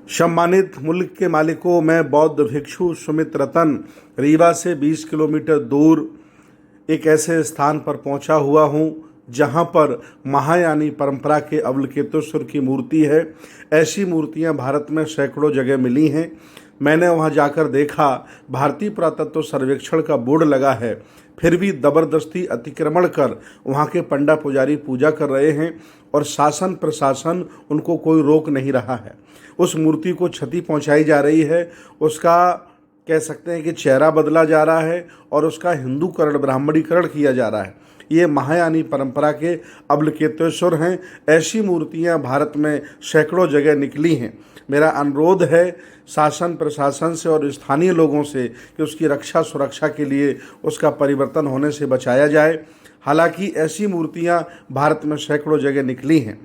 सम्मानित मुल्क के मालिकों, मैं बौद्ध भिक्षु सुमित रतन रीवा से 20 किलोमीटर दूर एक ऐसे स्थान पर पहुंचा हुआ हूं जहां पर महायानी परंपरा के अवलोकितेश्वर की मूर्ति है। ऐसी मूर्तियां भारत में सैकड़ों जगह मिली हैं। मैंने वहां जाकर देखा, भारतीय पुरातत्व सर्वेक्षण का बोर्ड लगा है, फिर भी ज़बरदस्ती अतिक्रमण कर वहां के पंडा पुजारी पूजा कर रहे हैं और शासन प्रशासन उनको कोई रोक नहीं रहा है। उस मूर्ति को क्षति पहुंचाई जा रही है, उसका कह सकते हैं कि चेहरा बदला जा रहा है और उसका हिंदूकरण ब्राह्मणीकरण किया जा रहा है। ये महायानी परंपरा के अवलोकितेश्वर हैं। ऐसी मूर्तियां भारत में सैकड़ों जगह निकली हैं। मेरा अनुरोध है शासन प्रशासन से और स्थानीय लोगों से कि उसकी रक्षा सुरक्षा के लिए उसका परिवर्तन होने से बचाया जाए। हालांकि ऐसी मूर्तियां भारत में सैकड़ों जगह निकली हैं।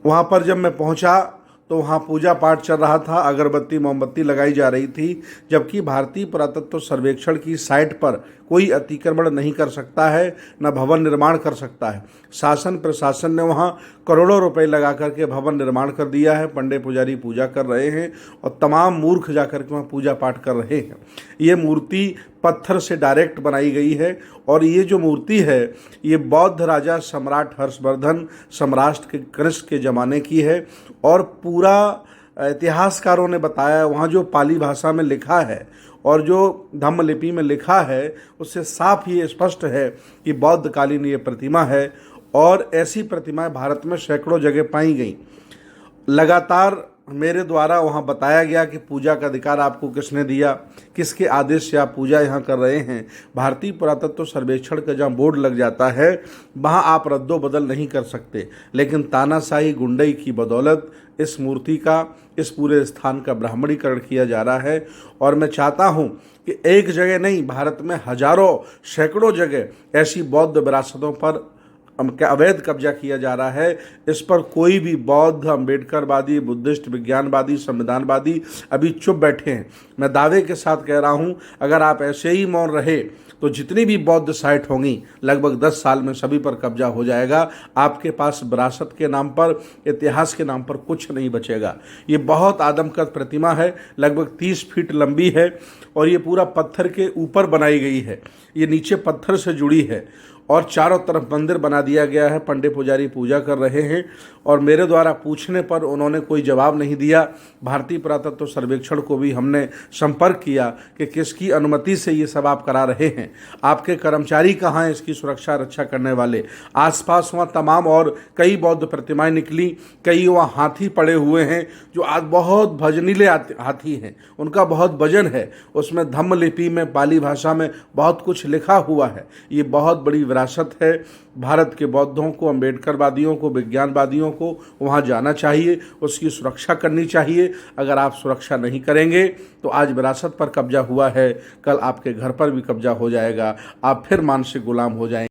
वहाँ पर जब मैं पहुँचा तो वहाँ पूजा पाठ चल रहा था, अगरबत्ती मोमबत्ती लगाई जा रही थी, जबकि भारतीय पुरातत्व सर्वेक्षण की साइट पर कोई अतिक्रमण नहीं कर सकता है, न भवन निर्माण कर सकता है। शासन प्रशासन ने वहाँ करोड़ों रुपए लगा करके भवन निर्माण कर दिया है। पंडे पुजारी पूजा कर रहे हैं और तमाम मूर्ख जाकर के वहाँ पूजा पाठ कर रहे हैं। ये मूर्ति पत्थर से डायरेक्ट बनाई गई है और ये जो मूर्ति है ये बौद्ध राजा सम्राट हर्षवर्धन सम्राट के कनिष्क के ज़माने की है। और पूरा इतिहासकारों ने बताया, वहाँ जो पाली भाषा में लिखा है और जो धम्म लिपि में लिखा है उससे साफ ये स्पष्ट है कि बौद्ध कालीन ये प्रतिमा है। और ऐसी प्रतिमाएं भारत में सैकड़ों जगह पाई गई। लगातार मेरे द्वारा वहाँ बताया गया कि पूजा का अधिकार आपको किसने दिया, किसके आदेश से आप पूजा यहाँ कर रहे हैं। भारतीय पुरातत्व सर्वेक्षण का जहाँ बोर्ड लग जाता है वहाँ आप रद्दो बदल नहीं कर सकते, लेकिन तानाशाही गुंडई की बदौलत इस मूर्ति का, इस पूरे स्थान का ब्राह्मणीकरण किया जा रहा है। और मैं चाहता हूँ कि एक जगह नहीं, भारत में हजारों सैकड़ों जगह ऐसी बौद्ध विरासतों पर अवैध कब्जा किया जा रहा है। इस पर कोई भी बौद्ध, अम्बेडकरवादी, बुद्धिस्ट, विज्ञानवादी, संविधानवादी अभी चुप बैठे हैं। मैं दावे के साथ कह रहा हूं, अगर आप ऐसे ही मौन रहे तो जितनी भी बौद्ध साइट होंगी लगभग 10 साल में सभी पर कब्जा हो जाएगा। आपके पास विरासत के नाम पर, इतिहास के नाम पर कुछ नहीं बचेगा। ये बहुत आदमकद प्रतिमा है, लगभग 30 फीट लंबी है और ये पूरा पत्थर के ऊपर बनाई गई है। ये नीचे पत्थर से जुड़ी है और चारों तरफ मंदिर बना दिया गया है। पंडे पुजारी पूजा कर रहे हैं और मेरे द्वारा पूछने पर उन्होंने कोई जवाब नहीं दिया। भारतीय पुरातत्व सर्वेक्षण को भी हमने संपर्क किया कि किसकी अनुमति से ये सब आप करा रहे हैं, आपके कर्मचारी कहाँ हैं इसकी सुरक्षा रक्षा करने वाले। आसपास वहाँ तमाम और कई बौद्ध प्रतिमाएं निकली, कई वहाँ हाथी पड़े हुए हैं जो आज बहुत भजनीले हाथी हैं, उनका बहुत वजन है, उसमें धम्म लिपि में पाली भाषा में बहुत कुछ लिखा हुआ है। ये बहुत बड़ी विरासत है। भारत के बौद्धों को, अम्बेडकरवादियों को, विज्ञानवादियों को वहाँ जाना चाहिए, उसकी सुरक्षा करनी चाहिए। अगर आप सुरक्षा नहीं करेंगे तो आज विरासत पर कब्जा हुआ है, कल आपके घर पर भी कब्जा हो जाएगा, आप फिर मानसिक गुलाम हो जाएंगे।